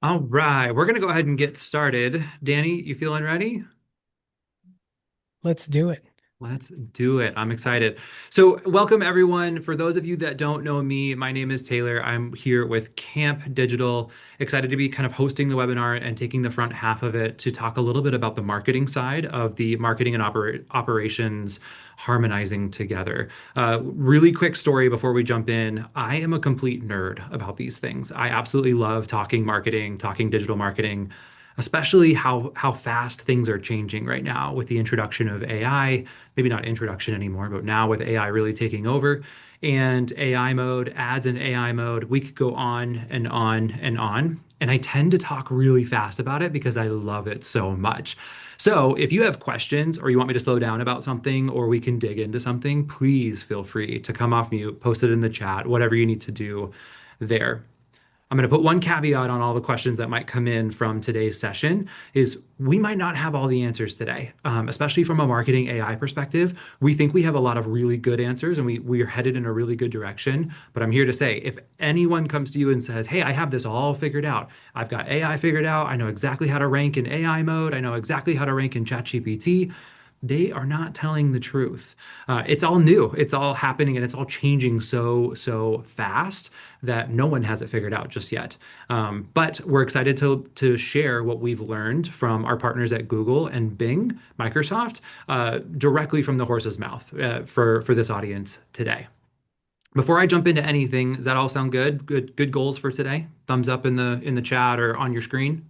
All right, we're gonna go ahead and get started. Danny, you feeling ready? Let's do it. Let's do it. I'm excited. So, welcome everyone. For those of you that don't know me, my name is Taylor. I'm here with Camp Digital. Excited to be kind of hosting the webinar and taking the front half of it to talk a little bit about the marketing side of the marketing and operations harmonizing together. Really quick story before we jump in. I am a complete nerd about these things. I absolutely love talking marketing, talking digital marketing, especially how fast things are changing right now with the introduction of AI, maybe not introduction anymore, but now with AI really taking over and AI mode, ads in AI mode, we could go on and on and on. And I tend to talk really fast about it because I love it so much. So if you have questions or you want me to slow down about something or we can dig into something, please feel free to come off mute, post it in the chat, whatever you need to do there. I'm going to put one caveat on all the questions that might come in from today's session is we might not have all the answers today, especially from a marketing AI perspective. We think we have a lot of really good answers and we are headed in a really good direction. But I'm here to say, if anyone comes to you and says, "Hey, I have this all figured out. I've got AI figured out. I know exactly how to rank in AI mode. I know exactly how to rank in ChatGPT." They are not telling the truth. It's all new. It's all happening and it's all changing so fast that no one has it figured out just yet. But we're excited to share what we've learned from our partners at Google and Bing, Microsoft, directly from the horse's mouth for this audience today. Before I jump into anything, does that all sound good? Good goals for today? Thumbs up in the chat or on your screen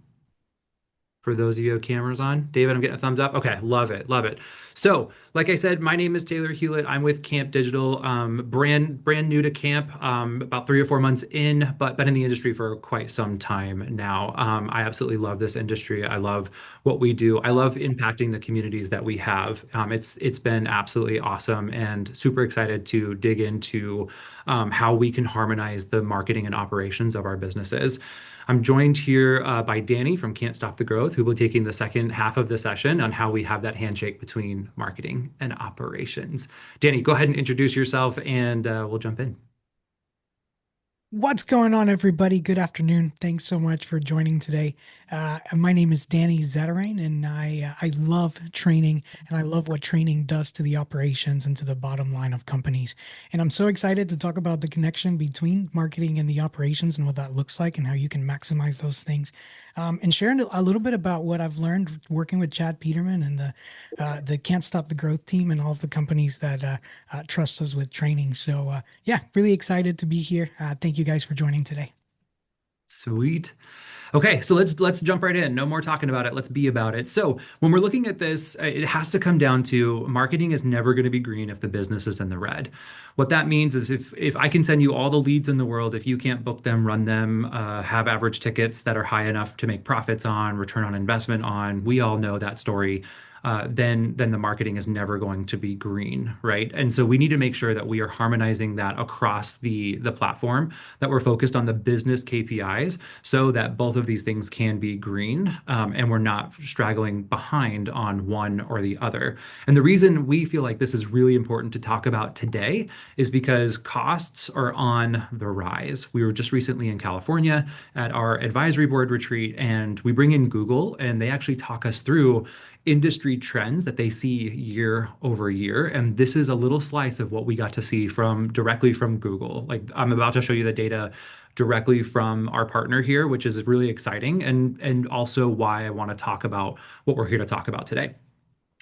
for those of you who have cameras on. David, I'm getting a thumbs up. Okay, love it, love it. So, like I said, my name is Taylor Hulett. I'm with Camp Digital, brand new to Camp, about 3 or 4 months in, but been in the industry for quite some time now. I absolutely love this industry. I love what we do. I love impacting the communities that we have. It's been absolutely awesome and super excited to dig into how we can harmonize the marketing and operations of our businesses. I'm joined here by Danny from Can't Stop the Growth, who will be taking the second half of the session on how we have that handshake between marketing and operations. Danny, go ahead and introduce yourself and we'll jump in. What's going on, everybody? Good afternoon. Thanks so much for joining today. My name is Danny Zatarain, and I love training, and I love what training does to the operations and to the bottom line of companies. And I'm so excited to talk about the connection between marketing and the operations and what that looks like and how you can maximize those things. And sharing a little bit about what I've learned working with Chad Peterman and the Can't Stop the Growth team and all of the companies that trust us with training. So yeah, really excited to be here. Thank you guys for joining today. Sweet. Okay, so let's jump right in. No more talking about it. Let's be about it. So when we're looking at this, it has to come down to marketing is never going to be green if the business is in the red. What that means is if I can send you all the leads in the world, if you can't book them, run them, have average tickets that are high enough to make profits on, return on investment on, we all know that story. Then the marketing is never going to be green, right? And so we need to make sure that we are harmonizing that across the platform, that we're focused on the business KPIs so that both of these things can be green, and we're not straggling behind on one or the other. And the reason we feel like this is really important to talk about today is because costs are on the rise. We were just recently in California at our advisory board retreat, and we bring in Google, and they actually talk us through industry trends that they see year over year. And this is a little slice of what we got to see from directly from Google. Like I'm about to show you the data directly from our partner here, which is really exciting and also why I want to talk about what we're here to talk about today.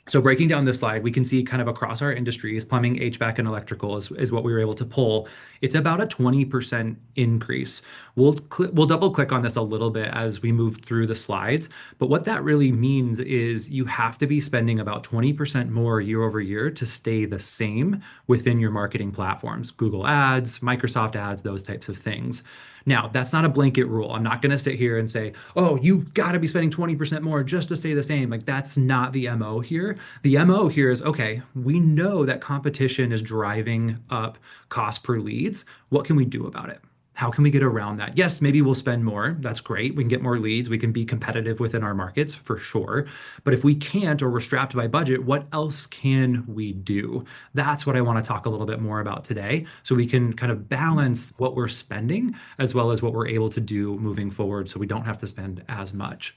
So breaking down this slide, we can see kind of across our industries, plumbing, HVAC, and electrical is what we were able to pull. It's about a 20% increase. We'll double click on this a little bit as we move through the slides. But what that really means is you have to be spending about 20% more year over year to stay the same within your marketing platforms, Google Ads, Microsoft Ads, those types of things. Now, that's not a blanket rule. I'm not going to sit here and say, oh, you got to be spending 20% more just to stay the same. Like, that's not the MO here. The MO here is, okay, we know that competition is driving up cost per leads. What can we do about it? How can we get around that? Yes, maybe we'll spend more. That's great. We can get more leads. We can be competitive within our markets for sure. But if we can't or we're strapped by budget, what else can we do? That's what I want to talk a little bit more about today. So we can kind of balance what we're spending as well as what we're able to do moving forward so we don't have to spend as much.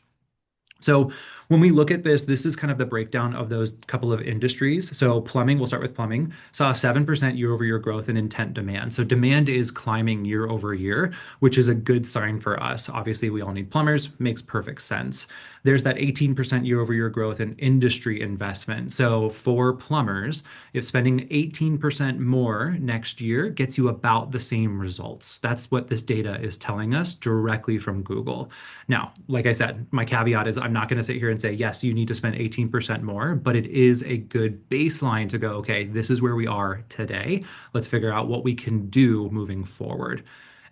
So when we look at this, this is kind of the breakdown of those couple of industries. So plumbing, we'll start with plumbing, saw 7% year over year growth in intent demand. So demand is climbing year over year, which is a good sign for us. Obviously, we all need plumbers, makes perfect sense. There's that 18% year over year growth in industry investment. So for plumbers, if spending 18% more next year gets you about the same results. That's what this data is telling us directly from Google. Now, like I said, my caveat is I'm not going to sit here and say, yes, you need to spend 18% more, but it is a good baseline to go, okay, this is where we are today. Let's figure out what we can do moving forward.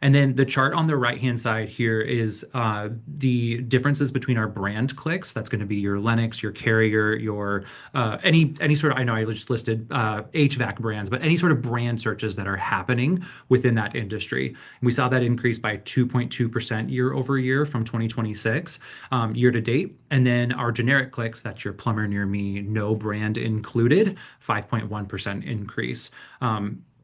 And then the chart on the right-hand side here is the differences between our brand clicks. That's going to be your Lennox, your Carrier, your any sort of, I know I just listed HVAC brands, but any sort of brand searches that are happening within that industry. And we saw that increase by 2.2% year over year from 2026 year to date. And then our generic clicks, that's your plumber near me, no brand included, 5.1% increase.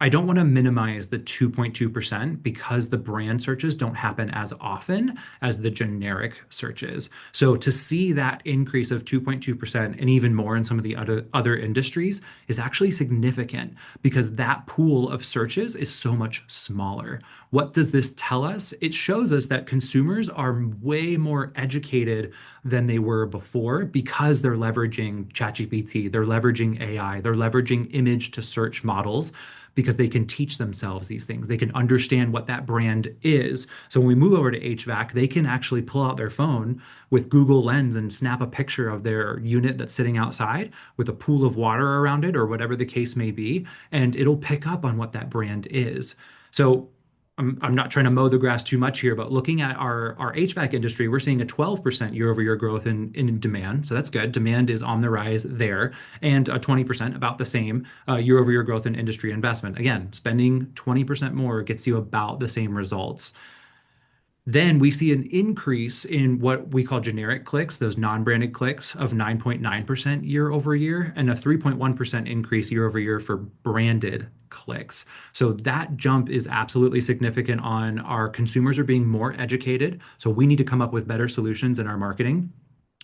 I don't want to minimize the 2.2% because the brand searches don't happen as often as the generic searches. So to see that increase of 2.2% and even more in some of the other industries is actually significant because that pool of searches is so much smaller. What does this tell us? It shows us that consumers are way more educated than they were before because they're leveraging ChatGPT, they're leveraging AI, they're leveraging image to search models because they can teach themselves these things. They can understand what that brand is. So when we move over to HVAC, they can actually pull out their phone with Google Lens and snap a picture of their unit that's sitting outside with a pool of water around it or whatever the case may be, and it'll pick up on what that brand is. So I'm not trying to mow the grass too much here, but looking at our HVAC industry, we're seeing a 12% year over year growth in demand. So that's good. Demand is on the rise there, and a 20%, about the same year over year growth in industry investment. Again, spending 20% more gets you about the same results. Then we see an increase in what we call generic clicks, those non-branded clicks of 9.9% year over year, and a 3.1% increase year over year for branded clicks. So that jump is absolutely significant on our consumers are being more educated. So we need to come up with better solutions in our marketing,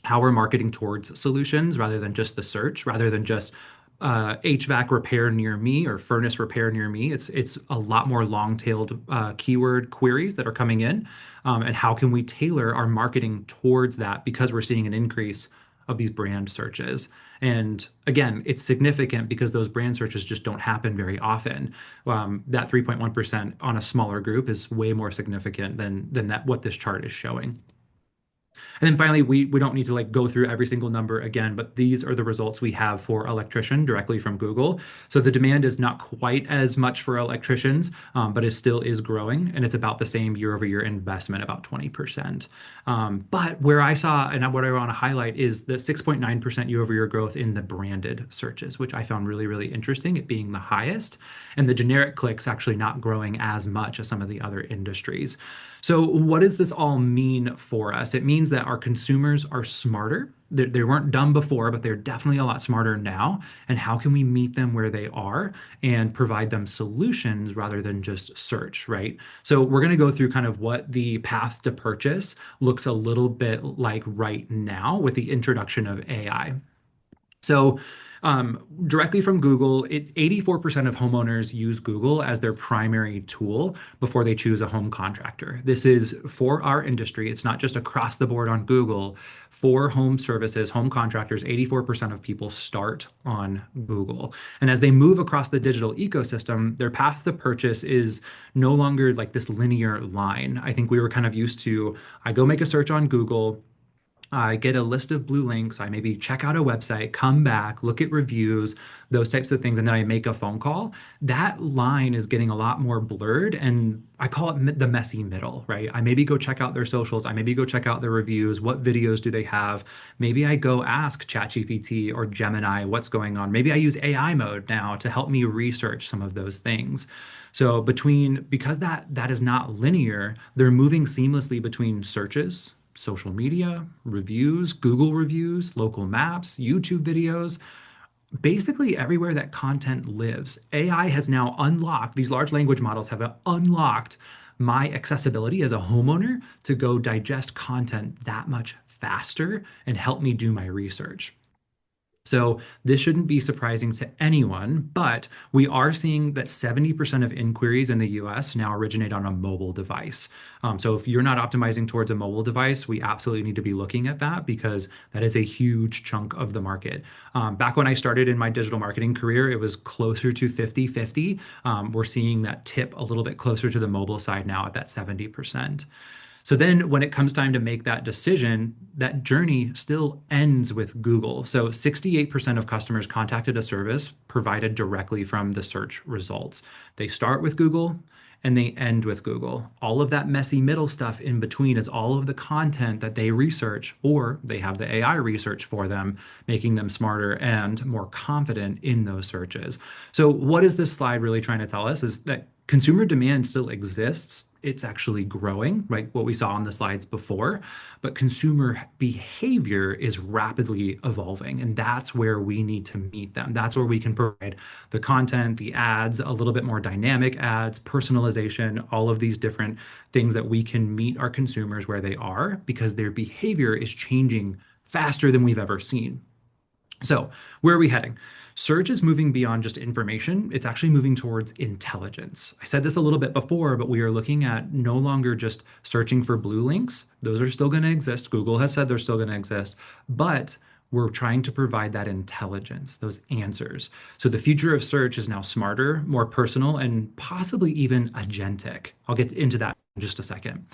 how we're marketing towards solutions rather than just the search, rather than just HVAC repair near me or furnace repair near me. It's a lot more long-tailed keyword queries that are coming in, and how can we tailor our marketing towards that because we're seeing an increase of these brand searches. And again, it's significant because those brand searches just don't happen very often. That 3.1% on a smaller group is way more significant than that what this chart is showing. And then finally, we don't need to like go through every single number again, but these are the results we have for electrician directly from Google. So the demand is not quite as much for electricians, but it still is growing, and it's about the same year over year investment, about 20%. But where I saw, and what I want to highlight is the 6.9% year over year growth in the branded searches, which I found really, really interesting, it being the highest, and the generic clicks actually not growing as much as some of the other industries. So what does this all mean for us? It means that our consumers are smarter. They weren't dumb before, but they're definitely a lot smarter now. And how can we meet them where they are and provide them solutions rather than just search, right? So we're going to go through kind of what the path to purchase looks a little bit like right now with the introduction of AI. So directly from Google, 84% of homeowners use Google as their primary tool before they choose a home contractor. This is for our industry. It's not just across the board on Google. For home services, home contractors, 84% of people start on Google. And as they move across the digital ecosystem, their path to purchase is no longer like this linear line. I think we were kind of used to, I go make a search on Google. I get a list of blue links. I maybe check out a website, come back, look at reviews, those types of things, and then I make a phone call. That line is getting a lot more blurred, and I call it the messy middle, right? I maybe go check out their socials. I maybe go check out their reviews. What videos do they have? Maybe I go ask ChatGPT or Gemini what's going on. Maybe I use AI mode now to help me research some of those things. So because that is not linear, they're moving seamlessly between searches, social media, reviews, Google reviews, local maps, YouTube videos, basically everywhere that content lives. AI has now unlocked, these large language models have unlocked my accessibility as a homeowner to go digest content that much faster and help me do my research. So this shouldn't be surprising to anyone, but we are seeing that 70% of inquiries in the US now originate on a mobile device. So if you're not optimizing towards a mobile device, we absolutely need to be looking at that because that is a huge chunk of the market. Back when I started in my digital marketing career, it was closer to 50-50. We're seeing that tip a little bit closer to the mobile side now at that 70%. So then when it comes time to make that decision, that journey still ends with Google. So 68% of customers contacted a service provided directly from the search results. They start with Google and they end with Google. All of that messy middle stuff in between is all of the content that they research or they have the AI research for them, making them smarter and more confident in those searches. So what is this slide really trying to tell us is that consumer demand still exists. It's actually growing, right? What we saw on the slides before, but consumer behavior is rapidly evolving. And that's where we need to meet them. That's where we can provide the content, the ads, a little bit more dynamic ads, personalization, all of these different things that we can meet our consumers where they are because their behavior is changing faster than we've ever seen. So, where are we heading? Search is moving beyond just information. It's actually moving towards intelligence. I said this a little bit before, but we are looking at no longer just searching for blue links. Those are still going to exist. Google has said they're still going to exist, but we're trying to provide that intelligence, those answers. So the future of search is now smarter, more personal, and possibly even agentic. I'll get into that in just a second.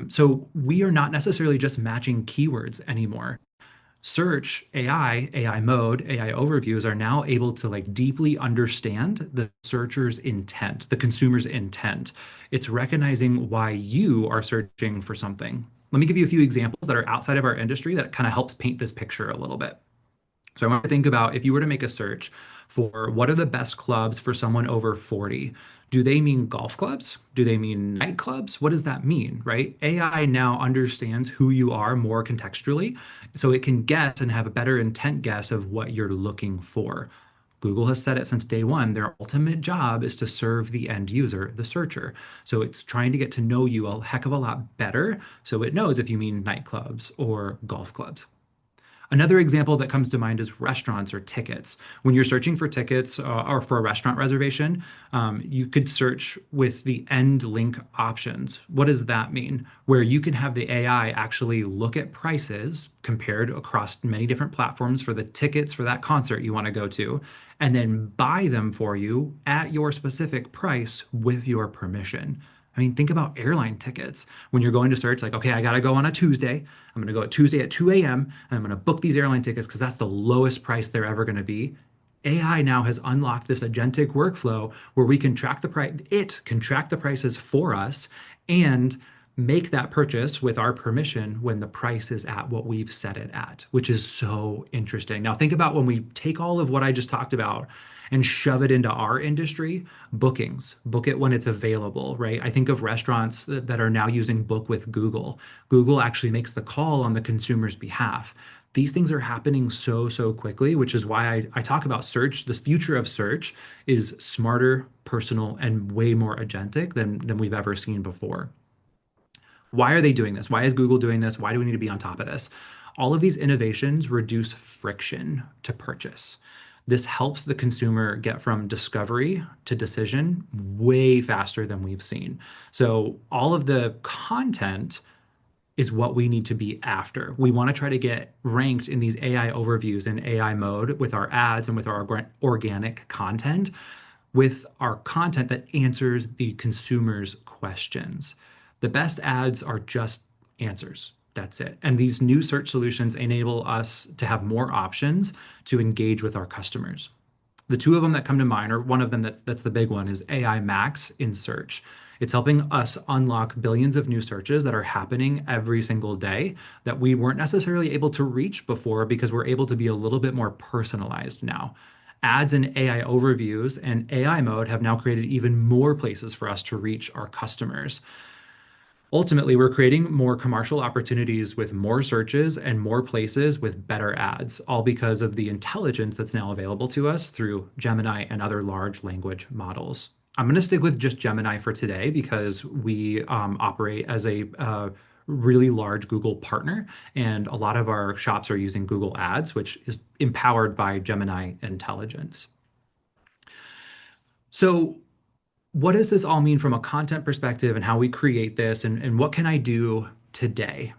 So we are not necessarily just matching keywords anymore. Search AI mode, AI overviews are now able to like deeply understand the searcher's intent, the consumer's intent. It's recognizing why you are searching for something. Let me give you a few examples that are outside of our industry that kind of helps paint this picture a little bit. So I want to think about if you were to make a search for what are the best clubs for someone over 40, do they mean golf clubs? Do they mean nightclubs? What does that mean, right? AI now understands who you are more contextually, so it can guess and have a better intent guess of what you're looking for. Google has said it since day one. Their ultimate job is to serve the end user, the searcher. So it's trying to get to know you a heck of a lot better so it knows if you mean nightclubs or golf clubs. Another example that comes to mind is restaurants or tickets. When you're searching for tickets or for a restaurant reservation, you could search with the end link options. What does that mean? Where you can have the AI actually look at prices compared across many different platforms for the tickets for that concert you want to go to, and then buy them for you at your specific price with your permission. I mean, think about airline tickets. When you're going to search, like, okay, I got to go on a Tuesday. I'm going to go at Tuesday at 2 a.m. and I'm going to book these airline tickets because that's the lowest price they're ever going to be. AI now has unlocked this agentic workflow where we can track the price, it can track the prices for us and make that purchase with our permission when the price is at what we've set it at, which is so interesting. Now, think about when we take all of what I just talked about and shove it into our industry, bookings, book it when it's available, right? I think of restaurants that are now using Book with Google. Google actually makes the call on the consumer's behalf. These things are happening so quickly, which is why I talk about search. The future of search is smarter, personal, and way more agentic than we've ever seen before. Why are they doing this? Why is Google doing this? Why do we need to be on top of this? All of these innovations reduce friction to purchase. This helps the consumer get from discovery to decision way faster than we've seen. So, all of the content is what we need to be after. We want to try to get ranked in these AI overviews in AI mode with our ads and with our organic content, with our content that answers the consumer's questions. The best ads are just answers. That's it. And these new search solutions enable us to have more options to engage with our customers. The two of them that come to mind, or one of them that's the big one, is AI Max in search. It's helping us unlock billions of new searches that are happening every single day that we weren't necessarily able to reach before because we're able to be a little bit more personalized now. Ads and AI overviews and AI mode have now created even more places for us to reach our customers. Ultimately, we're creating more commercial opportunities with more searches and more places with better ads, all because of the intelligence that's now available to us through Gemini and other large language models. I'm going to stick with just Gemini for today because we operate as a really large Google partner, and a lot of our shops are using Google Ads, which is empowered by Gemini intelligence. So, what does this all mean from a content perspective and how we create this and what can I do today?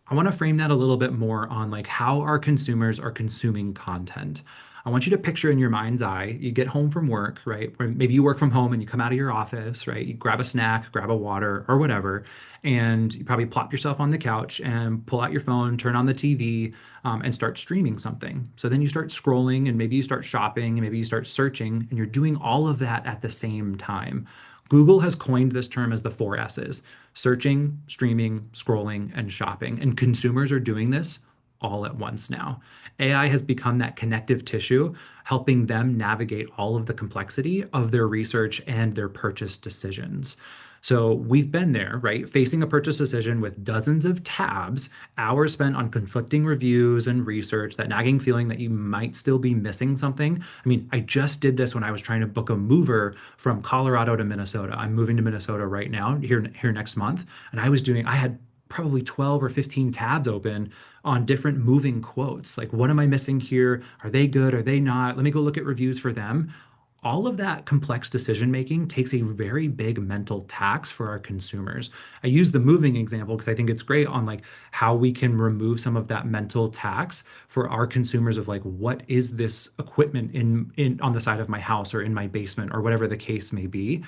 I want to frame that a little bit more on like how our consumers are consuming content. I want you to picture in your mind's eye, you get home from work, right? Or maybe you work from home and you come out of your office, right? You grab a snack, grab a water or whatever, and you probably plop yourself on the couch and pull out your phone, turn on the TV, and start streaming something. So then you start scrolling and maybe you start shopping and maybe you start searching and you're doing all of that at the same time. Google has coined this term as the four S's: searching, streaming, scrolling, and shopping. And consumers are doing this all at once now. AI has become that connective tissue, helping them navigate all of the complexity of their research and their purchase decisions. So we've been there, right? Facing a purchase decision with dozens of tabs, hours spent on conflicting reviews and research, that nagging feeling that you might still be missing something. I mean, I just did this when I was trying to book a mover from Colorado to Minnesota. I'm moving to Minnesota right now, here next month, and I had probably 12 or 15 tabs open on different moving quotes. Like, what am I missing here? Are they good? Are they not? Let me go look at reviews for them. All of that complex decision making takes a very big mental tax for our consumers. I use the moving example because I think it's great on like how we can remove some of that mental tax for our consumers of like, what is this equipment in on the side of my house or in my basement or whatever the case may be.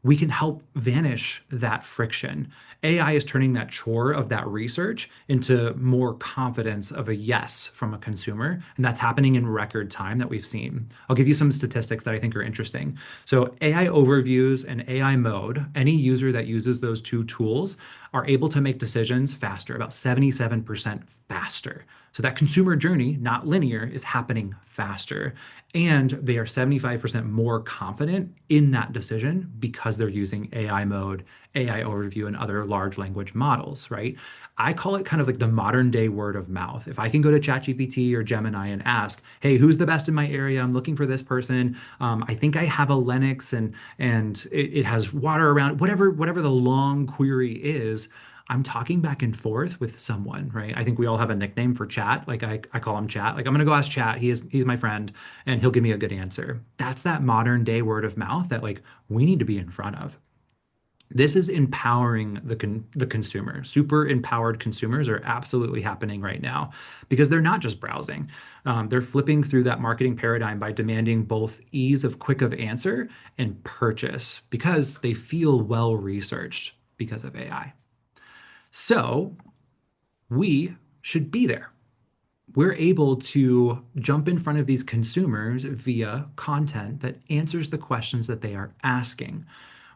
We can help vanish that friction. AI is turning that chore of that research into more confidence of a yes from a consumer. And that's happening in record time that we've seen. I'll give you some statistics that I think are interesting. So, AI overviews and AI mode, any user that uses those two tools are able to make decisions faster, about 77% faster. So, that consumer journey, not linear, is happening faster. And they are 75% more confident in that decision because they're using AI mode, AI overview, and other large language models, right? I call it kind of like the modern day word of mouth. If I can go to ChatGPT or Gemini and ask, hey, who's the best in my area? I'm looking for this person. I think I have a Lennox and it has water around, whatever the long query is. I'm talking back and forth with someone, right? I think we all have a nickname for chat. Like I call him chat. Like I'm gonna go ask chat. He's my friend and he'll give me a good answer. That's that modern day word of mouth that like we need to be in front of. This is empowering the consumer. Super empowered consumers are absolutely happening right now because they're not just browsing. They're flipping through that marketing paradigm by demanding both ease of quick of answer and purchase because they feel well researched because of AI. So we should be there. We're able to jump in front of these consumers via content that answers the questions that they are asking.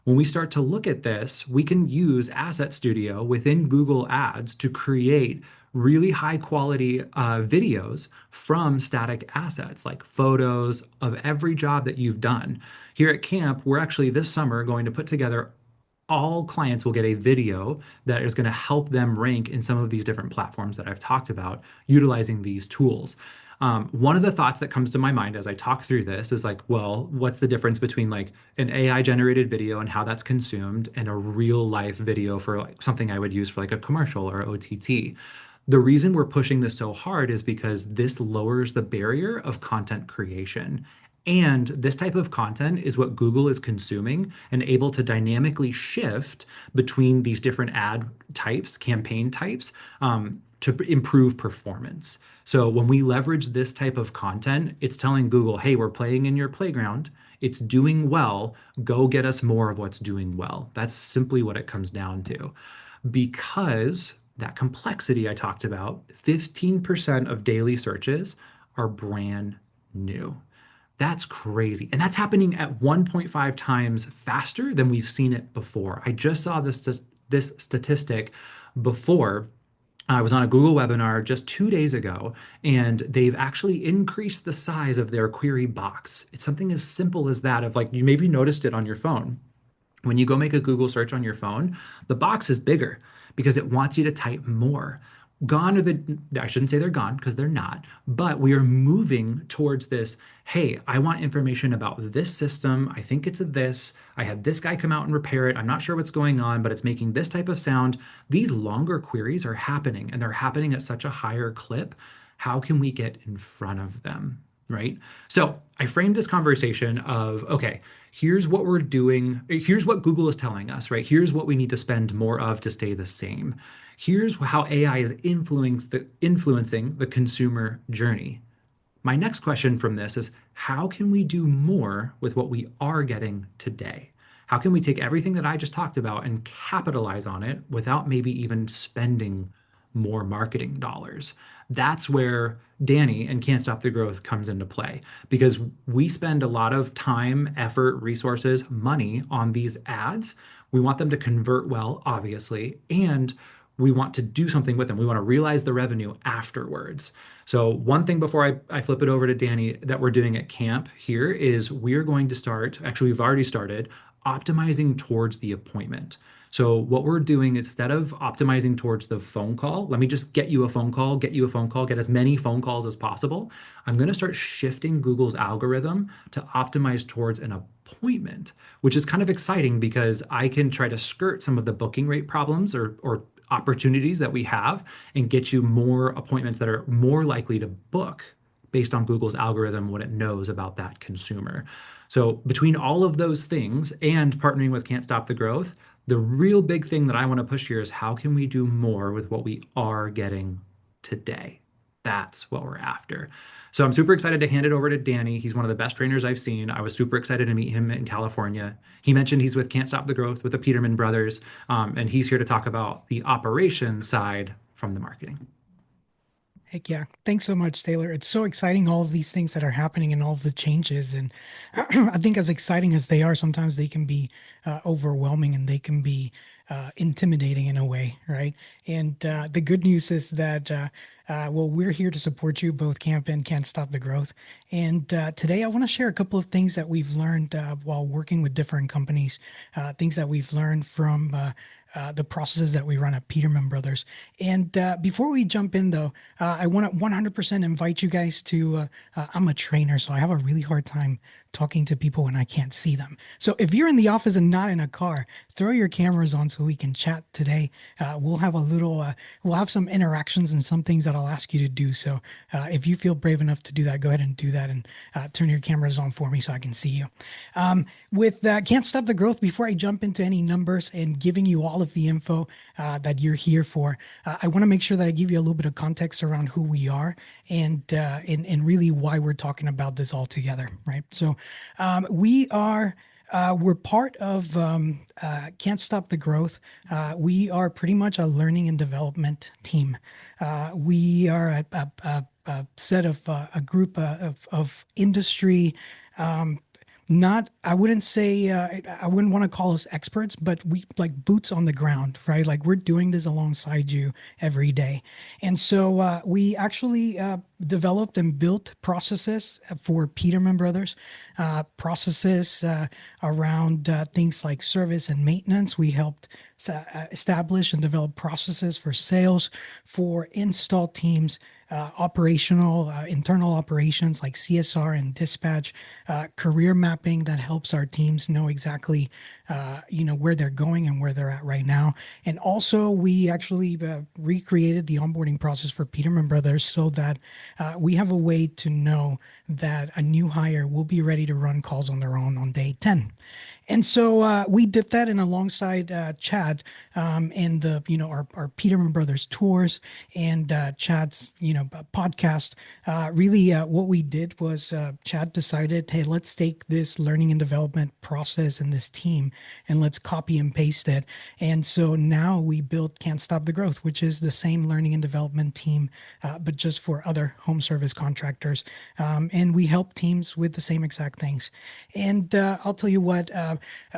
When we start to look at this, we can use Asset Studio within Google Ads to create really high quality videos from static assets like photos of every job that you've done. Here at camp, we're actually this summer going to put together, all clients will get a video that is going to help them rank in some of these different platforms that I've talked about utilizing these tools. One of the thoughts that comes to my mind as I talk through this is like, well, what's the difference between like an AI generated video and how that's consumed and a real life video for like something I would use for like a commercial or OTT? The reason we're pushing this so hard is because this lowers the barrier of content creation. And this type of content is what Google is consuming and able to dynamically shift between these different ad types, campaign types, to improve performance. So when we leverage this type of content, it's telling Google, hey, we're playing in your playground. It's doing well. Go get us more of what's doing well. That's simply what it comes down to. Because that complexity I talked about, 15% of daily searches are brand new. That's crazy. And that's happening at 1.5 times faster than we've seen it before. I just saw this statistic before. I was on a Google webinar just 2 days ago, and they've actually increased the size of their query box. It's something as simple as that, of like, you maybe noticed it on your phone. When you go make a Google search on your phone, the box is bigger because it wants you to type more. Gone are I shouldn't say they're gone because they're not, but we are moving towards this. Hey, I want information about this system. I think it's a this. I had this guy come out and repair it. I'm not sure what's going on, but it's making this type of sound. These longer queries are happening, and they're happening at such a higher clip. How can we get in front of them? Right. So I framed this conversation of, okay, here's what we're doing. Here's what Google is telling us, right? Here's what we need to spend more of to stay the same. Here's how AI is influencing the consumer journey. My next question from this is, how can we do more with what we are getting today? How can we take everything that I just talked about and capitalize on it without maybe even spending more marketing dollars? That's where Danny and Can't Stop the Growth comes into play, because we spend a lot of time, effort, resources, money on these ads. We want them to convert well, obviously, and we want to do something with them. We want to realize the revenue afterwards. So one thing before I flip it over to Danny that we're doing at camp here is we're going to start, actually, we've already started optimizing towards the appointment. So what we're doing, instead of optimizing towards the phone call, let me just get you a phone call, get you a phone call, get as many phone calls as possible. I'm going to start shifting Google's algorithm to optimize towards an appointment, which is kind of exciting because I can try to skirt some of the booking rate problems or opportunities that we have and get you more appointments that are more likely to book based on Google's algorithm, what it knows about that consumer. So between all of those things and partnering with Can't Stop the Growth, the real big thing that I want to push here is how can we do more with what we are getting today? That's what we're after. So I'm super excited to hand it over to Danny. He's one of the best trainers I've seen. I was super excited to meet him in California. He mentioned he's with Can't Stop the Growth with the Peterman brothers, and he's here to talk about the operations side from the marketing. Heck yeah. Thanks so much, Taylor. It's so exciting, all of these things that are happening and all of the changes. And I think as exciting as they are, sometimes they can be overwhelming and they can be intimidating in a way, right? And the good news is that, well, we're here to support you, both Camp and Can't Stop the Growth. And today I want to share a couple of things that we've learned while working with different companies, things that we've learned from the processes that we run at Peterman Brothers. And before we jump in, though, I want to 100% invite you guys to. I'm a trainer, so I have a really hard time talking to people when I can't see them. So if you're in the office and not in a car, throw your cameras on so we can chat today. We'll have a little, we'll have some interactions and some things that I'll ask you to do. So if you feel brave enough to do that, go ahead and do that and turn your cameras on for me so I can see you. With Can't Stop the Growth, before I jump into any numbers and giving you all of the info that you're here for, I want to make sure that I give you a little bit of context around who we are and really why we're talking about this all together, right? So we're part of Can't Stop the Growth. We are pretty much a learning and development team. We are a set of a group of industry. Not, I wouldn't say, I wouldn't want to call us experts, but we like boots on the ground, right? Like we're doing this alongside you every day. And so we actually developed and built processes for Peterman Brothers, processes around things like service and maintenance. We helped establish and develop processes for sales, for install teams, operational, internal operations like CSR and dispatch, career mapping that helps our teams know exactly, where they're going and where they're at right now. And also, we actually recreated the onboarding process for Peterman Brothers so that we have a way to know that a new hire will be ready to run calls on their own on day 10. And so we did that in alongside Chad and the our Peterman Brothers tours and Chad's podcast. Really, what we did was Chad decided, hey, let's take this learning and development process and this team and let's copy and paste it. And so now we built Can't Stop the Growth, which is the same learning and development team, but just for other home service contractors. And we help teams with the same exact things. And I'll tell you what,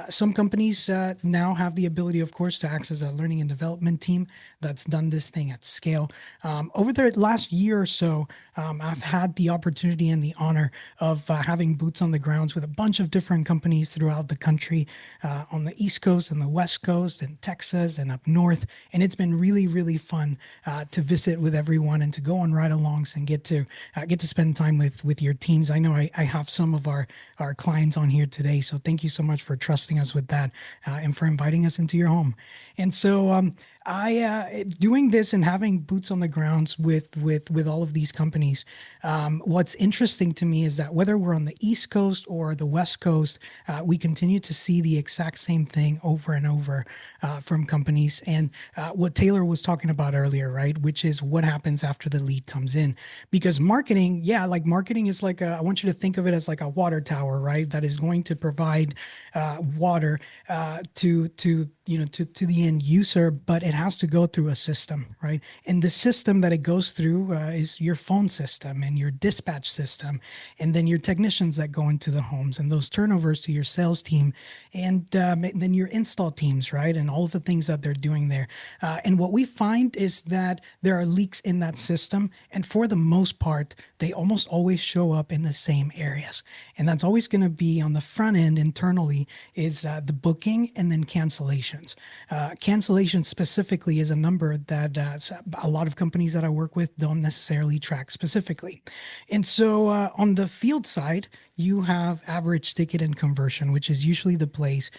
some companies now have the ability, of course, to act as a learning and development team that's done this thing at scale. Over the last year or so, I've had the opportunity and the honor of having boots on the grounds with a bunch of different companies throughout the country, on the East Coast and the West Coast and Texas and up north. And it's been really, really fun to visit with everyone and to go on ride-alongs and get to spend time with your teams. I know I have some of our clients on here today, so thank you so much for trusting us with that and for inviting us into your home. And so I doing this and having boots on the grounds with all of these companies. What's interesting to me is that whether we're on the East Coast or the West Coast, we continue to see the exact same thing over and over from companies. And what Taylor was talking about earlier, right, which is what happens after the lead comes in. Because marketing, yeah, like marketing is like I want you to think of it as like a water tower, right, that is going to provide water to the end user, but it has to go through a system, right? And the system that it goes through is your phone system and your dispatch system, and then your technicians that go into the homes, and those turnovers to your sales team, and then your install teams, right? And all of the things that they're doing there. And what we find is that there are leaks in that system, and for the most part, they almost always show up in the same areas. And that's always going to be on the front end internally is the booking and then cancellations. Cancellation specifically is a number that a lot of companies that I work with don't necessarily track specifically. And so on the field side, you have average ticket and conversion, which is usually the place.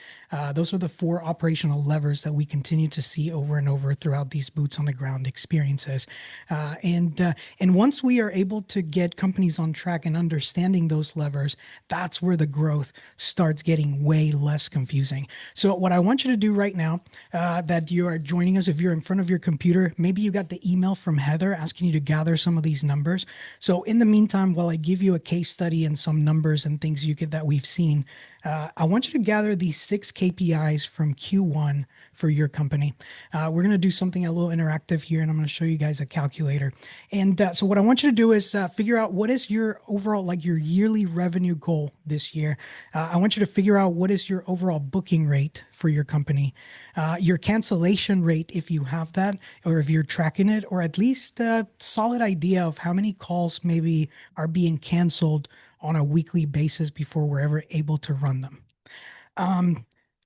Those are the four operational levers that we continue to see over and over throughout these boots on the ground experiences. And once we are able to get companies on track and understanding those levers, that's where the growth starts getting way less confusing. So what I want you to do right now, that you are joining us, if you're in front of your computer, maybe you got the email from Heather asking you to gather some of these numbers. So in the meantime, while I give you a case study and some numbers and things that we've seen, I want you to gather these 6 KPIs from Q1 for your company. We're going to do something a little interactive here, and I'm going to show you guys a calculator. And so what I want you to do is figure out what is your overall, like your yearly revenue goal this year. I want you to figure out what is your overall booking rate for your company, your cancellation rate, if you have that, or if you're tracking it, or at least a solid idea of how many calls maybe are being canceled on a weekly basis before we're ever able to run them.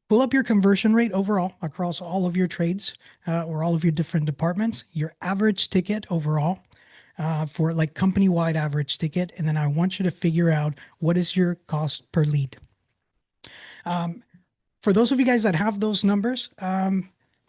Pull up your conversion rate overall across all of your trades or all of your different departments, your average ticket overall for like company-wide average ticket. And then I want you to figure out what is your cost per lead. For those of you guys that have those numbers,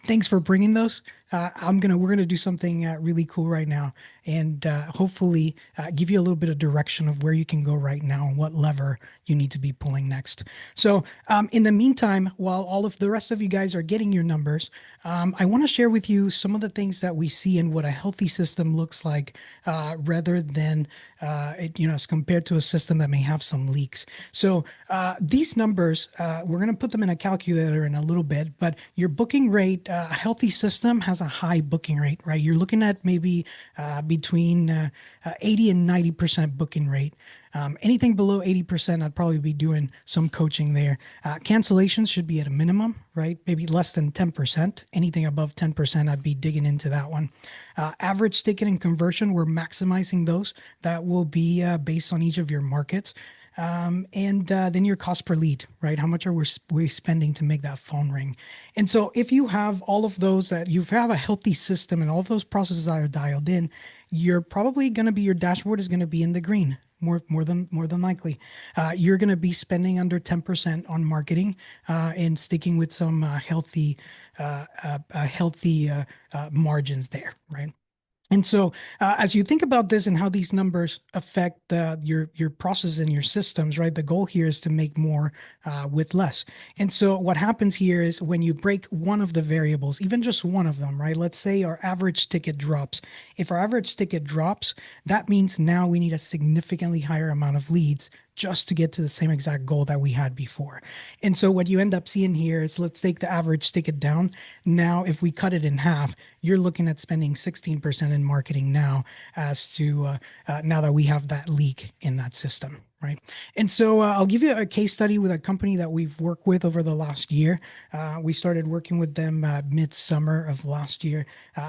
thanks for bringing those. We're gonna do something really cool right now, and hopefully give you a little bit of direction of where you can go right now and what lever you need to be pulling next. So in the meantime, while all of the rest of you guys are getting your numbers, I want to share with you some of the things that we see and what a healthy system looks like, rather than as compared to a system that may have some leaks. So these numbers, we're going to put them in a calculator in a little bit, but your booking rate, a healthy system has a high booking rate, right? You're looking at maybe between 80 and 90% booking rate. Anything below 80%, I'd probably be doing some coaching there. Cancellations should be at a minimum, right? Maybe less than 10%. Anything above 10%, I'd be digging into that one. Average ticket and conversion, we're maximizing those. That will be based on each of your markets. And then your cost per lead, right? How much are we spending to make that phone ring? And so if you have all of those, that you have a healthy system and all of those processes are dialed in, you're probably going to be, your dashboard is going to be in the green. More than likely, you're going to be spending under 10% on marketing and sticking with some healthy margins there, right? And so, as you think about this and how these numbers affect your process and your systems, right? The goal here is to make more with less. And so, what happens here is when you break one of the variables, even just one of them, right? Let's say our average ticket drops. If our average ticket drops, that means now we need a significantly higher amount of leads just to get to the same exact goal that we had before. And so, what you end up seeing here is let's take the average ticket down. Now, if we cut it in half, you're looking at spending 16% in marketing now as to now that we have that leak in that system, right? And so I'll give you a case study with a company that we've worked with over the last year. We started working with them mid-summer of last year.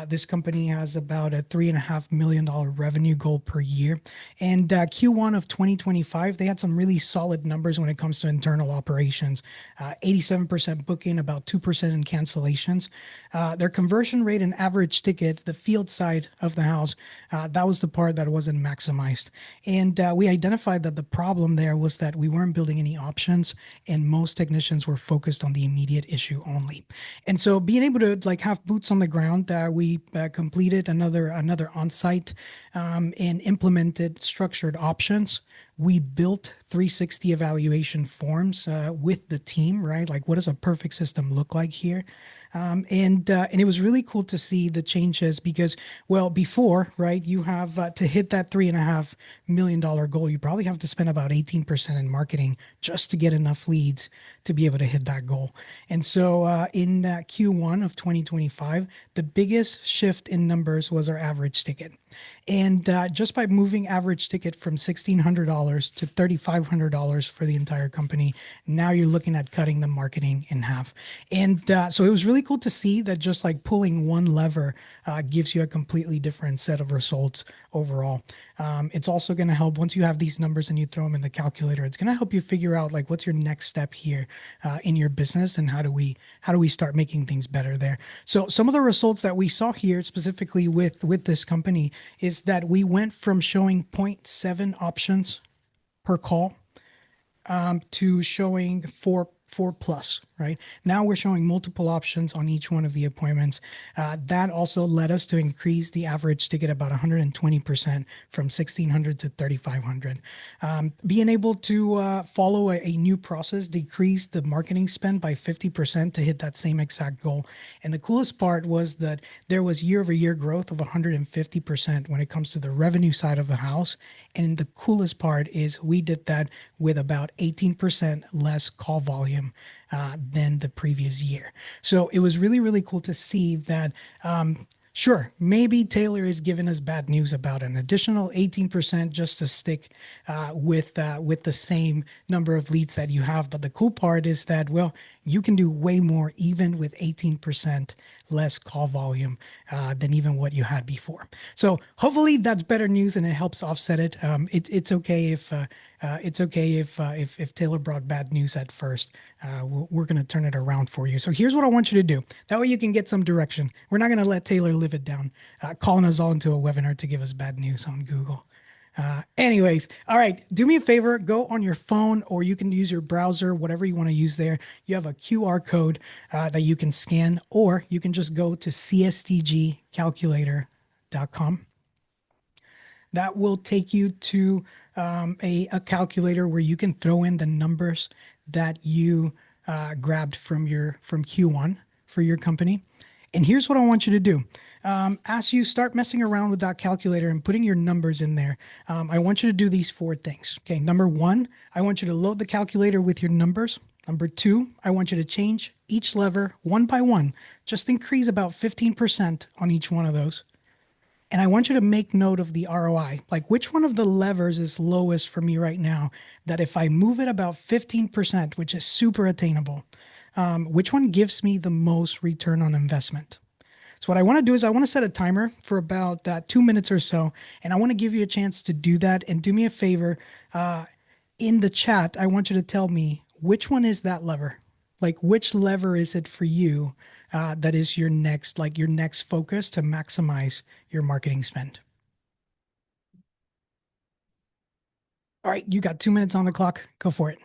This company has about a $3.5 million revenue goal per year. And Q1 of 2025, they had some really solid numbers when it comes to internal operations. 87% booking, about 2% in cancellations. Their conversion rate and average ticket, the field side of the house, that was the part that wasn't maximized. And we identified that the problem there was that we weren't building any options, and most technicians were focused on the immediate issue only. And so, being able to like have boots on the ground, we completed another on-site and implemented structured options. We built 360 evaluation forms with the team, right? Like, what does a perfect system look like here? And it was really cool to see the changes because, well, before, right, you have to hit that $3.5 million goal, you probably have to spend about 18% in marketing just to get enough leads to be able to hit that goal. And so in Q1 of 2025, the biggest shift in numbers was our average ticket. And just by moving average ticket from $1,600 to $3,500 for the entire company, now you're looking at cutting the marketing in half. And so it was really cool to see that just like pulling one lever gives you a completely different set of results overall. It's also going to help once you have these numbers and you throw them in the calculator. It's going to help you figure out like what's your next step here in your business and how do we start making things better there. So some of the results that we saw here specifically with this company is that we went from showing zero point 0.7 options per call to showing four plus, right? Now we're showing multiple options on each one of the appointments. That also led us to increase the average ticket about 120% from 1,600 to 3,500. Being able to follow a new process decreased the marketing spend by 50% to hit that same exact goal. And the coolest part was that there was year-over-year growth of 150% when it comes to the revenue side of the house. And the coolest part is we did that with about 18% less call volume than the previous year. So it was really, really cool to see that. Sure, maybe Taylor is giving us bad news about an additional 18% just to stick with the same number of leads that you have. But the cool part is that, well, you can do way more even with 18% less call volume than even what you had before. So hopefully that's better news and it helps offset it. It's okay if Taylor brought bad news at first. We're going to turn it around for you. So here's what I want you to do. That way you can get some direction. We're not going to let Taylor live it down, calling us all into a webinar to give us bad news on Google. Anyways, all right, do me a favor, go on your phone or you can use your browser, whatever you want to use there. You have a QR code that you can scan, or you can just go to cstgcalculator.com. That will take you to a calculator where you can throw in the numbers that you grabbed from Q1 for your company. And here's what I want you to do. As you start messing around with that calculator and putting your numbers in there, I want you to do these four things. Okay, number one, I want you to load the calculator with your numbers. Number two, I want you to change each lever one by one. Just increase about 15% on each one of those. And I want you to make note of the ROI. Like which one of the levers is lowest for me right now that if I move it about 15%, which is super attainable, which one gives me the most return on investment? So what I want to do is I want to set a timer for about 2 minutes or so, and I want to give you a chance to do that. And do me a favor, in the chat, I want you to tell me which one is that lever. Like which lever is it for you that is your next focus to maximize your marketing spend? All right, you got 2 minutes on the clock. Go for it.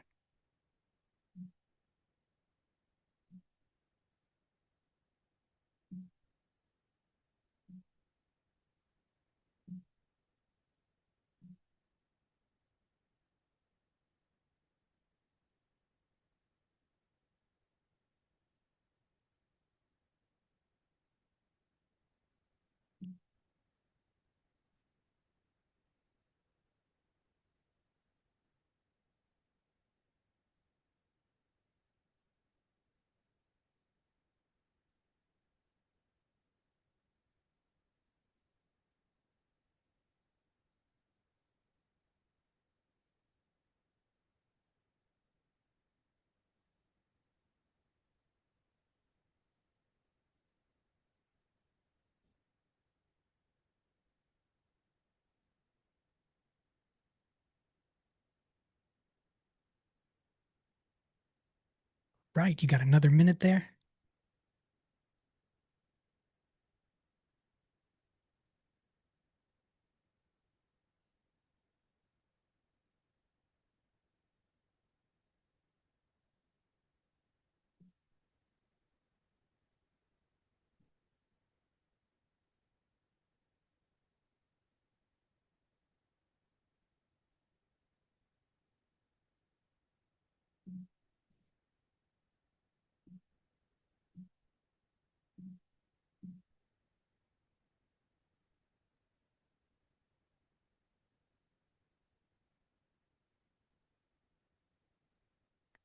Right. You got another minute there.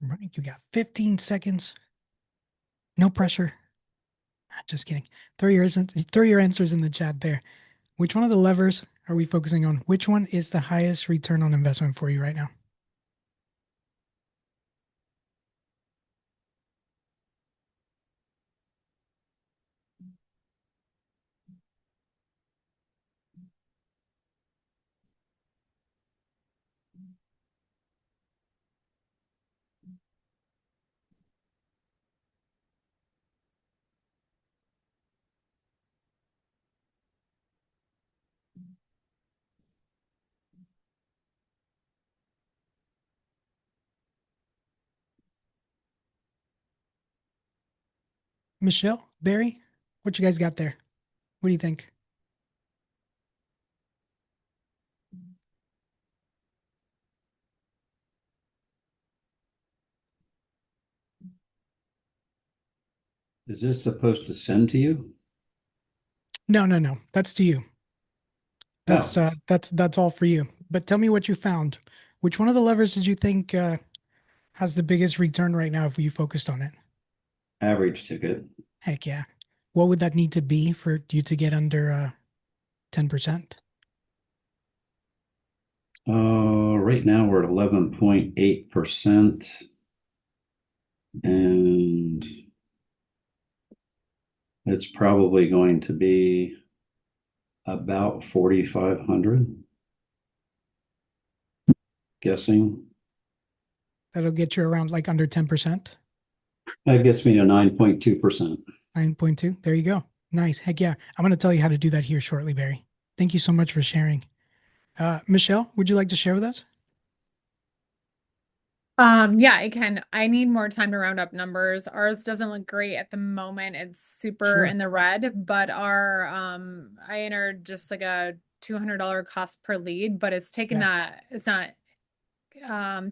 Right. You got 15 seconds. No pressure. Just kidding. Throw your answers in the chat there. Which one of the levers are we focusing on? Which one is the highest return on investment for you right now? Michelle, Barry, what you guys got there? What do you think? Is this supposed to send to you? No, no, no. That's to you. That's Oh, that's all for you. But tell me what you found. Which one of the levers did you think has the biggest return right now if you focused on it? average ticket. Heck yeah. What would that need to be for you to get under 10%? Right now we're at 11.8%, and it's probably going to be about 4,500, guessing. That'll get you around like under 10%. That gets me to 9.2%. 9.2. There you go. Nice. Heck yeah. I'm going to tell you how to do that here shortly, Barry. Thank you so much for sharing. Michelle, would you like to share with us? Yeah, I can. I need more time to round up numbers. Ours doesn't look great at the moment. It's super Sure. in the red, but our I entered just like a $200 cost per lead, but Yeah. it's not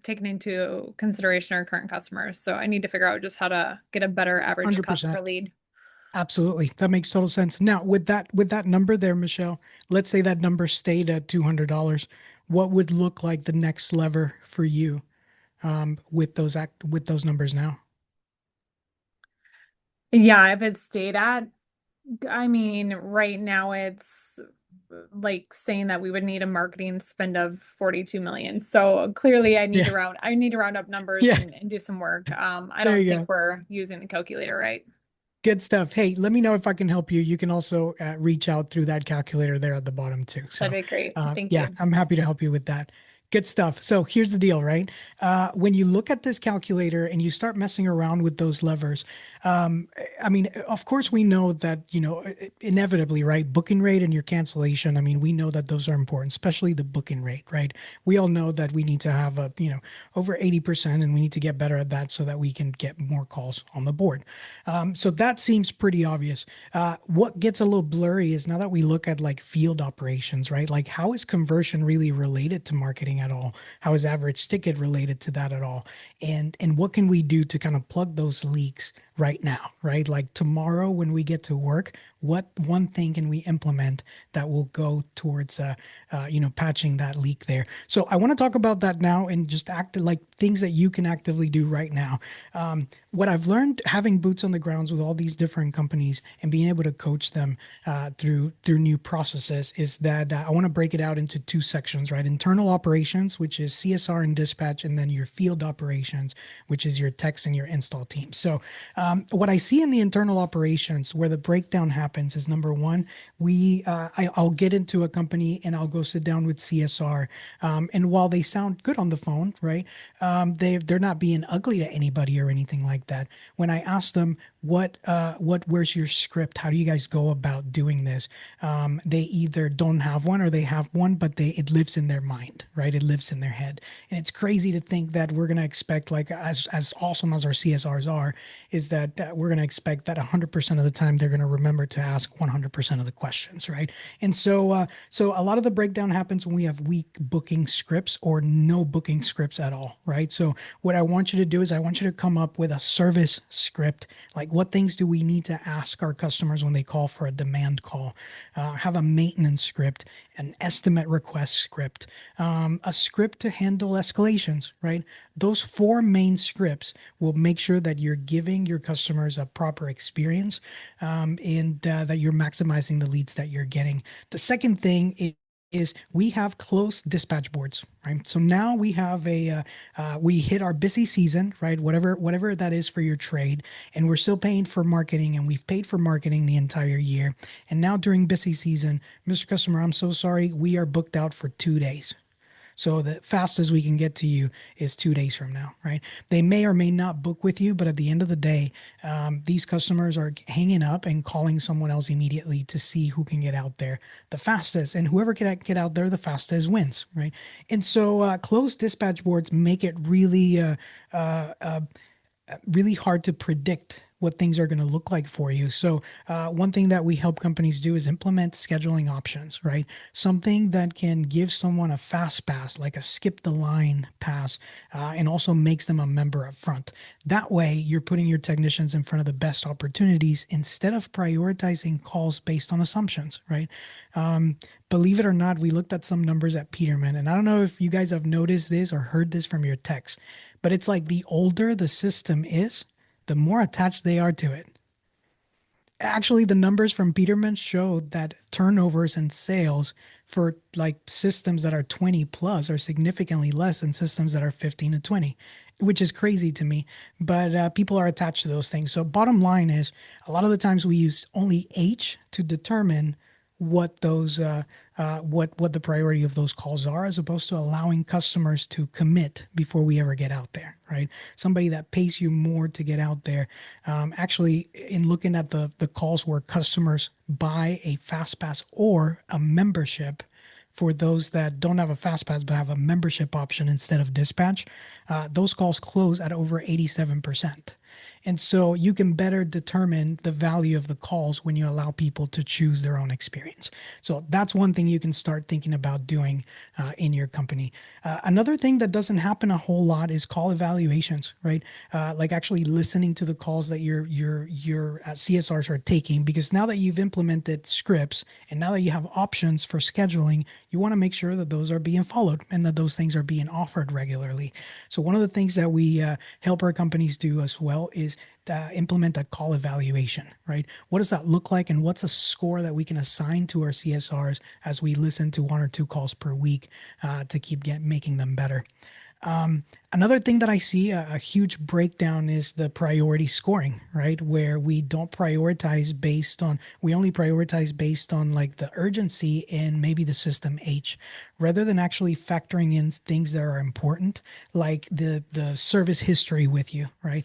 taking into consideration our current customers. So I need to figure out just how to get a better average cost 100%. per lead. Absolutely. That makes total sense. Now, with that number there, Michelle, let's say that number stayed at $200. What would look like the next lever for you with those numbers now? Yeah, if it stayed at, I mean, right now it's like saying that we would need a marketing spend of 42 million. So clearly Yeah. I need to round up numbers Yeah. and do some work. I There don't you think go. we're using the calculator right. Good stuff. Hey, let me know if I can help you. You can also reach out through that calculator there at the bottom too. That'd So, be great. Thank yeah, you. I'm happy to help you with that. Good stuff. So here's the deal, right? When you look at this calculator and you start messing around with those levers, I mean, of course, we know that, inevitably, right? Booking rate and your cancellation. I mean, we know that those are important, especially the booking rate, right? We all know that we need to have over 80%, and we need to get better at that so that we can get more calls on the board. So that seems pretty obvious. What gets a little blurry is now that we look at like field operations, right? Like how is conversion really related to marketing at all? How is average ticket related to that at all? And what can we do to kind of plug those leaks right now, right? Like tomorrow when we get to work, what one thing can we implement that will go towards patching that leak there? So I want to talk about that now and just act like things that you can actively do right now. What I've learned having boots on the grounds with all these different companies and being able to coach them through new processes is that I want to break it out into two sections, right? Internal operations operations, which is CSR and dispatch, and then your field operations, which is your techs and your install team. So what I see in the internal operations where the breakdown happens is number one, I'll get into a company and I'll go sit down with CSR. And while they sound good on the phone, right, they're not being ugly to anybody or anything like that. When I ask them, where's your script? How do you guys go about doing this? They either don't have one or they have one, but it lives in their mind, right? It lives in their head. And it's crazy to think that we're going to expect, like, as awesome as our CSRs are, is that we're going to expect that 100% of the time they're going to remember to ask 100% of the questions, right? And so a lot of the breakdown happens when we have weak booking scripts or no booking scripts at all, right? So what I want you to do is I want you to come up with a service script. Like, what things do we need to ask our customers when they call for a demand call? Have a maintenance script, an estimate request script, a script to handle escalations, right? Those four main scripts will make sure that you're giving your customers a proper experience, and that you're maximizing the leads that you're getting. The second thing is we have closed dispatch boards, right? So now we have we hit our busy season, right? Whatever that is for your trade, and we're still paying for marketing, and we've paid for marketing the entire year. And now during busy season, Mr. Customer, I'm so sorry, we are booked out for 2 days. So the fastest we can get to you is 2 days from now, right? They may or may not book with you, but at the end of the day, these customers are hanging up and calling someone else immediately to see who can get out there the fastest. And whoever can get out there the fastest wins, right? And so closed dispatch boards make it really hard to predict what things are going to look like for you. So one thing that we help companies do is implement scheduling options, right? Something that can give someone a fast pass, like a skip the line pass, and also makes them a member up front. That way, you're putting your technicians in front of the best opportunities instead of prioritizing calls based on assumptions, right? Believe it or not, we looked at some numbers at Peterman, and I don't know if you guys have noticed this or heard this from your techs, but it's like the older the system is, the more attached they are to it. Actually, the numbers from Peterman show that turnovers and sales for like systems that are 20 plus are significantly less than systems that are 15 to 20, which is crazy to me. But people are attached to those things. So bottom line is, a lot of the times we use only H to determine what the priority of those calls are, as opposed to allowing customers to commit before we ever get out there, right? Somebody that pays you more to get out there. Actually, in looking at the calls where customers buy a fast pass or a membership, for those that don't have a fast pass but have a membership option instead of dispatch, those calls close at over 87%. And so you can better determine the value of the calls when you allow people to choose their own experience. So that's one thing you can start thinking about doing in your company. Another thing that doesn't happen a whole lot is call evaluations, right? Like actually listening to the calls that your CSRs are taking, because now that you've implemented scripts and now that you have options for scheduling, you want to make sure that those are being followed and that those things are being offered regularly. So one of the things that we help our companies do as well is implement a call evaluation, right? What does that look like, and what's a score that we can assign to our CSRs as we listen to 1 or 2 calls per week to keep making them better? Another thing that I see a huge breakdown is the priority scoring, right? Where we don't prioritize we only prioritize based on like the urgency and maybe the system H, rather than actually factoring in things that are important, like the service history with you, right?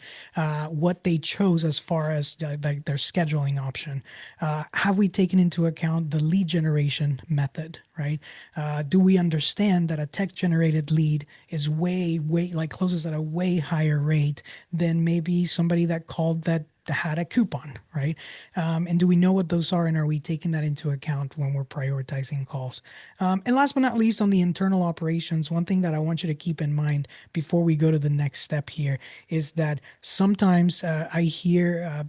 What they chose as far as like their scheduling option. Have we taken into account the lead generation method, right? Do we understand that a tech generated lead is way like closes at a way higher rate than maybe somebody that called that had a coupon, right? And do we know what those are, and are we taking that into account when we're prioritizing calls? And last but not least, on the internal operations, one thing that I want you to keep in mind before we go to the next step here is that sometimes I hear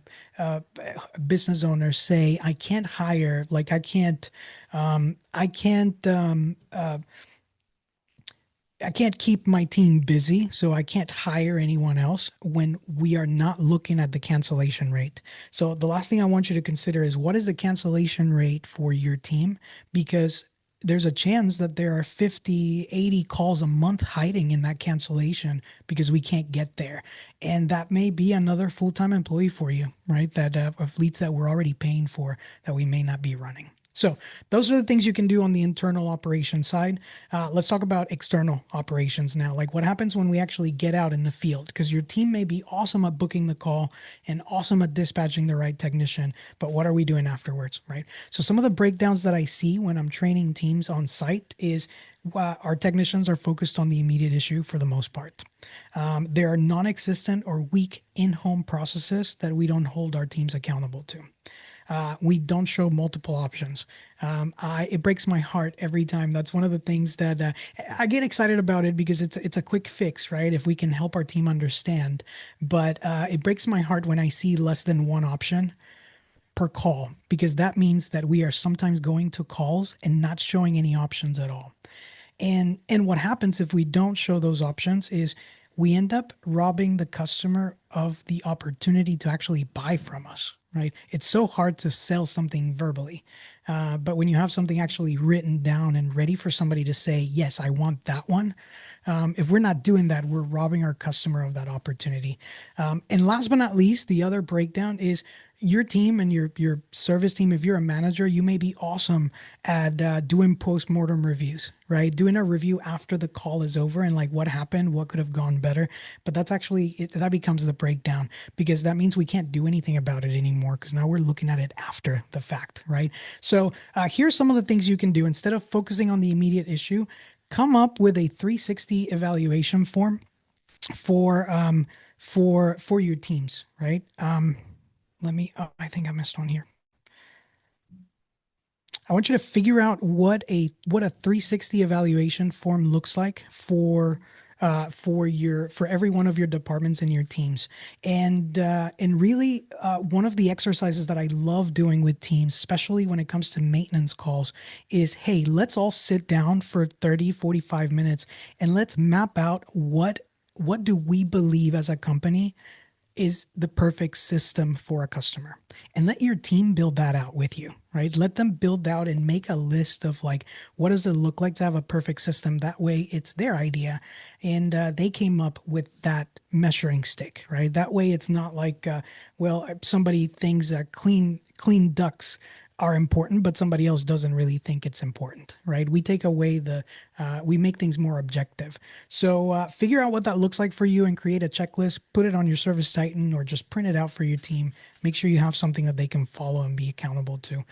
business owners say, I can't hire, like I can't keep my team busy, so I can't hire anyone else when we are not looking at the cancellation rate. So the last thing I want you to consider is, what is the cancellation rate for your team? Because there's a chance that there are 50, 80 calls a month hiding in that cancellation because we can't get there. And that may be another full-time employee for you, right? That of leads that we're already paying for that we may not be running. So those are the things you can do on the internal operation side. Let's talk about external operations now. Like what happens when we actually get out in the field? Because your team may be awesome at booking the call and awesome at dispatching the right technician, but what are we doing afterwards, right? So some of the breakdowns that I see when I'm training teams on site is our technicians are focused on the immediate issue for the most part. There are non-existent or weak in-home processes that we don't hold our teams accountable to. We don't show multiple options. It breaks my heart every time. That's one of the things that I get excited about it because it's a quick fix, right? If we can help our team understand. But it breaks my heart when I see less than one option per call, because that means that we are sometimes going to calls and not showing any options at all. And what happens if we don't show those options is we end up robbing the customer of the opportunity to actually buy from us, right? It's so hard to sell something verbally. But when you have something actually written down and ready for somebody to say, yes, I want that one. If we're not doing that, we're robbing our customer of that opportunity. And last but not least, the other breakdown is your team and your service team. If you're a manager, you may be awesome at doing post-mortem reviews, right? Doing a review after the call is over and like what happened, what could have gone better. But that's actually that becomes the breakdown, because that means we can't do anything about it anymore because now we're looking at it after the fact, right? So here's some of the things you can do instead of focusing on the immediate issue. Come up with a 360 evaluation form for your teams, right? I think I missed one here. I want you to figure out what a 360 evaluation form looks like for every one of your departments and your teams. And really one of the exercises that I love doing with teams, especially when it comes to maintenance calls, is, hey, let's all sit down for 30, 45 minutes and let's map out what do we believe as a company is the perfect system for a customer, and let your team build that out with you, right? Let them build out and make a list of like, what does it look like to have a perfect system? That way it's their idea and they came up with that measuring stick, right? That way it's not like, somebody thinks clean ducts are important, but somebody else doesn't really think it's important, right? We take away we make things more objective. So figure out what that looks like for you and create a checklist, put it on your Service Titan or just print it out for your team. Make sure you have something that they can follow and be accountable to.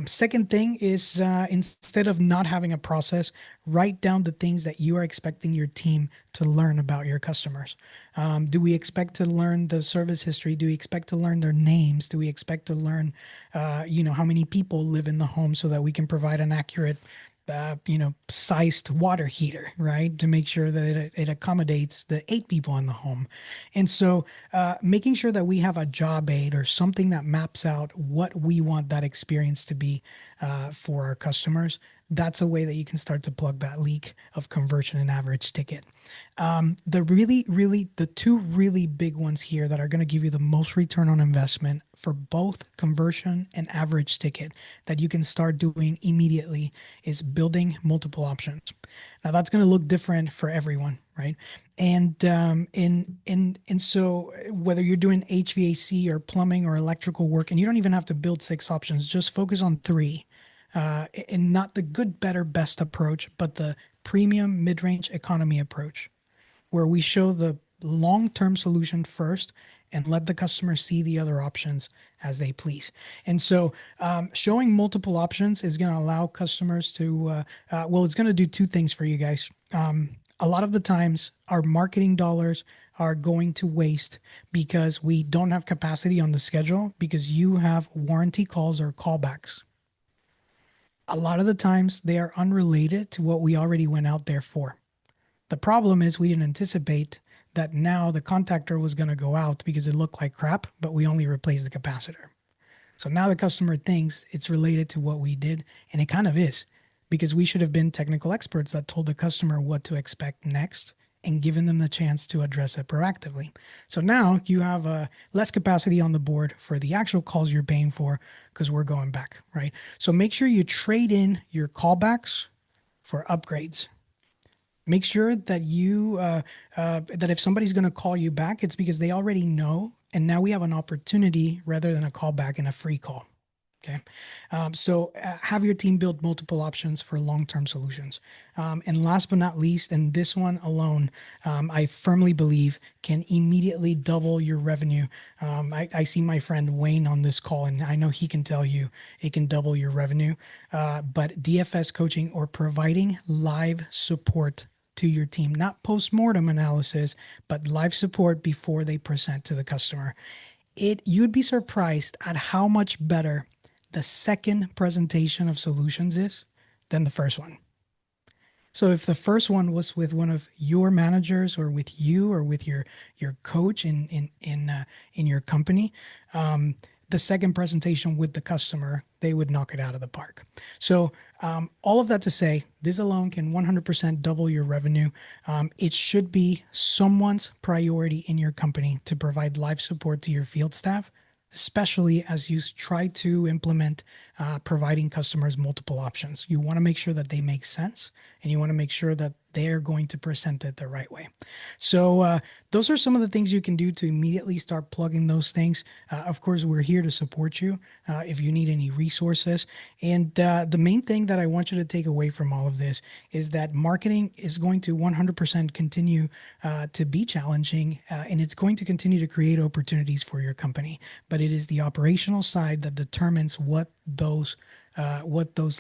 Second thing is instead of not having a process, write down the things that you are expecting your team to learn about your customers. Do we expect to learn the service history? Do we expect to learn their names? Do we expect to learn, how many people live in the home so that we can provide an accurate sized water heater, right? To make sure that it accommodates the 8 people in the home. And so making sure that we have a job aid or something that maps out what we want that experience to be for our customers, that's a way that you can start to plug that leak of conversion and average ticket. The two really big ones here that are going to give you the most return on investment for both conversion and average ticket that you can start doing immediately is building multiple options. Now that's going to look different for everyone, right? And so whether you're doing HVAC or plumbing or electrical work, and you don't even have to build 6 options, just focus on 3. And not the good, better, best approach, but the premium, mid-range economy approach, where we show the long-term solution first and let the customer see the other options as they please. And so showing multiple options is going to allow customers to, it's going to do 2 things for you guys. A lot of the times our marketing dollars are going to waste because we don't have capacity on the schedule because you have warranty calls or callbacks. A lot of the times they are unrelated to what we already went out there for. The problem is we didn't anticipate that now the contactor was going to go out because it looked like crap, but we only replaced the capacitor. So now the customer thinks it's related to what we did, and it kind of is, because we should have been technical experts that told the customer what to expect next and giving them the chance to address it proactively. So now you have less capacity on the board for the actual calls you're paying for because we're going back, right? So make sure you trade in your callbacks for upgrades. Make sure that that if somebody's going to call you back, it's because they already know, and now we have an opportunity rather than a callback and a free call. Okay. So have your team build multiple options for long-term solutions. And last but not least, and this one alone, I firmly believe can immediately double your revenue. I see my friend Wayne on this call, and I know he can tell you it can double your revenue. But DFS coaching or providing live support to your team, not post-mortem analysis, but live support before they present to the customer. You'd be surprised at how much better the second presentation of solutions is than the first one. So if the first one was with one of your managers or with you or with your coach in your company, the second presentation with the customer, they would knock it out of the park. So all of that to say, this alone can 100% double your revenue. It should be someone's priority in your company to provide live support to your field staff, especially as you try to implement providing customers multiple options. You want to make sure that they make sense, and you want to make sure that they're going to present it the right way. So those are some of the things you can do to immediately start plugging those things. Of course, we're here to support you if you need any resources. And the main thing that I want you to take away from all of this is that marketing is going to 100% continue to be challenging, and it's going to continue to create opportunities for your company. But it is the operational side that determines what those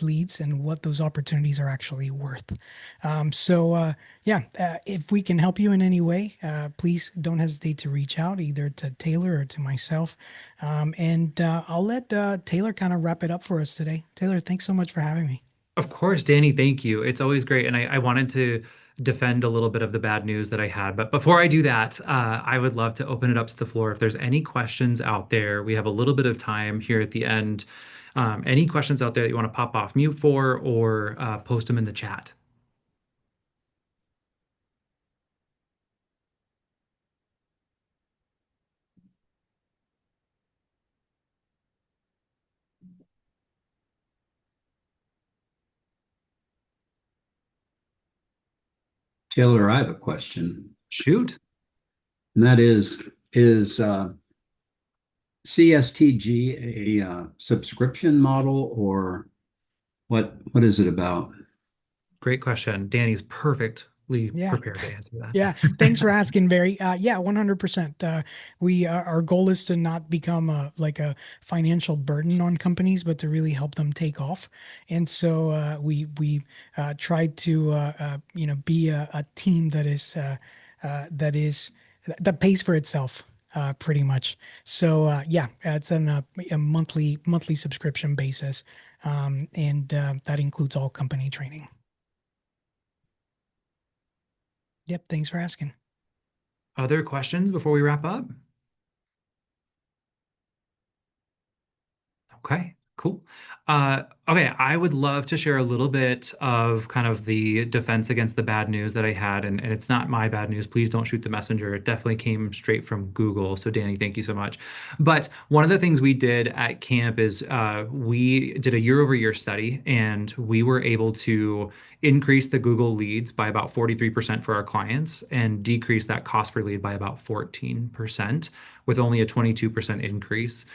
leads and what those opportunities are actually worth. If we can help you in any way, please don't hesitate to reach out either to Taylor or to myself. I'll let Taylor kind of wrap it up for us today. Taylor, thanks so much for having me. Of course, Danny, thank you. It's always great. And I wanted to defend a little bit of the bad news that I had. But before I do that, I would love to open it up to the floor. If there's any questions out there, we have a little bit of time here at the end. Any questions out there that you want to pop off mute for or post them in the chat? Taylor, I have a question. Shoot. And that is CSTG a subscription model, or what is it about? Great question. Danny's perfectly Yeah. prepared to answer that. Yeah, thanks for asking, Barry. 100%. Our goal is to not become like a financial burden on companies, but to really help them take off. And so we try to be a team that pays for itself pretty much. So it's on a monthly subscription basis, and that includes all company training. Yep, thanks for asking. Other questions before we wrap up? Okay, cool. Okay, I would love to share a little bit of kind of the defense against the bad news that I had, and it's not my bad news. Please don't shoot the messenger. It definitely came straight from Google. So Danny, thank you so much. But one of the things we did at camp is we did a year-over-year study, and we were able to increase the Google leads by about 43% for our clients and decrease that cost per lead by about 14% with only a 22% increase.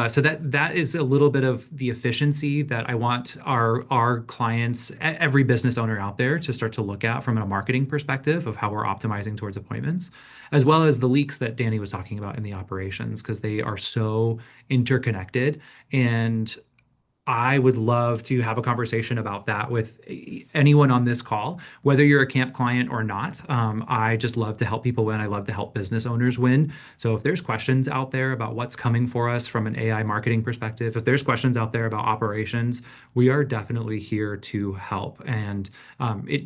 So that is a little bit of the efficiency that I want our clients, every business owner out there, to start to look at from a marketing perspective of how we're optimizing towards appointments, as well as the leaks that Danny was talking about in the operations, because they are so interconnected. And I would love to have a conversation about that with anyone on this call, whether you're a camp client or not. I just love to help people win. I love to help business owners win. So if there's questions out there about what's coming for us from an AI marketing perspective, if there's questions out there about operations, we are definitely here to help. And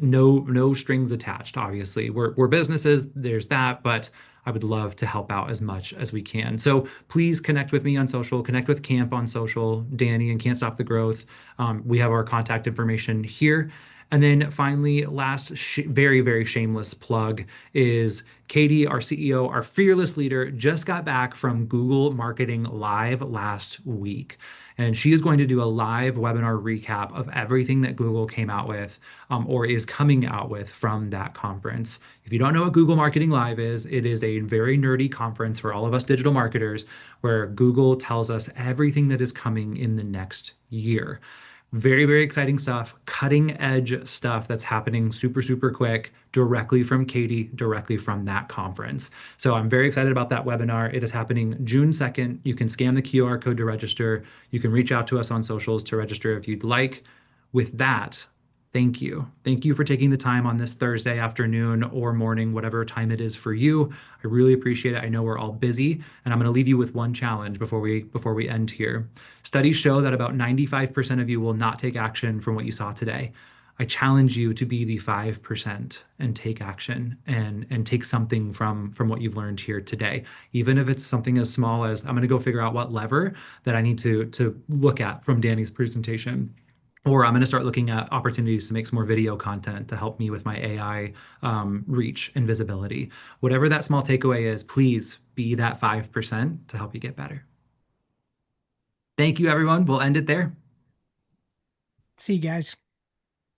no strings attached, obviously. We're businesses, there's that, but I would love to help out as much as we can. So please connect with me on social, connect with Camp on social, Danny and Can't Stop the Growth. We have our contact information here. And then finally, last very, very shameless plug is Katie, our CEO, our fearless leader, just got back from Google Marketing Live last week. And she is going to do a live webinar recap of everything that Google came out with or is coming out with from that conference. If you don't know what Google Marketing Live is, it is a very nerdy conference for all of us digital marketers where Google tells us everything that is coming in the next year. Very, very exciting stuff, cutting edge stuff that's happening super, super quick, directly from Katie, directly from that conference. So I'm very excited about that webinar. It is happening June 2nd. You can scan the QR code to register. You can reach out to us on socials to register if you'd like. With that, thank you. Thank you for taking the time on this Thursday afternoon or morning, whatever time it is for you. I really appreciate it. I know we're all busy, and I'm going to leave you with one challenge before we end here. Studies show that about 95% of you will not take action from what you saw today. I challenge you to be the 5% and take action and take something from what you've learned here today. Even if it's something as small as I'm going to go figure out what lever that I need to look at from Danny's presentation. Or I'm going to start looking at opportunities to make some more video content to help me with my AI reach and visibility. Whatever that small takeaway is, please be that 5% to help you get better. Thank you, everyone. We'll end it there. See you guys.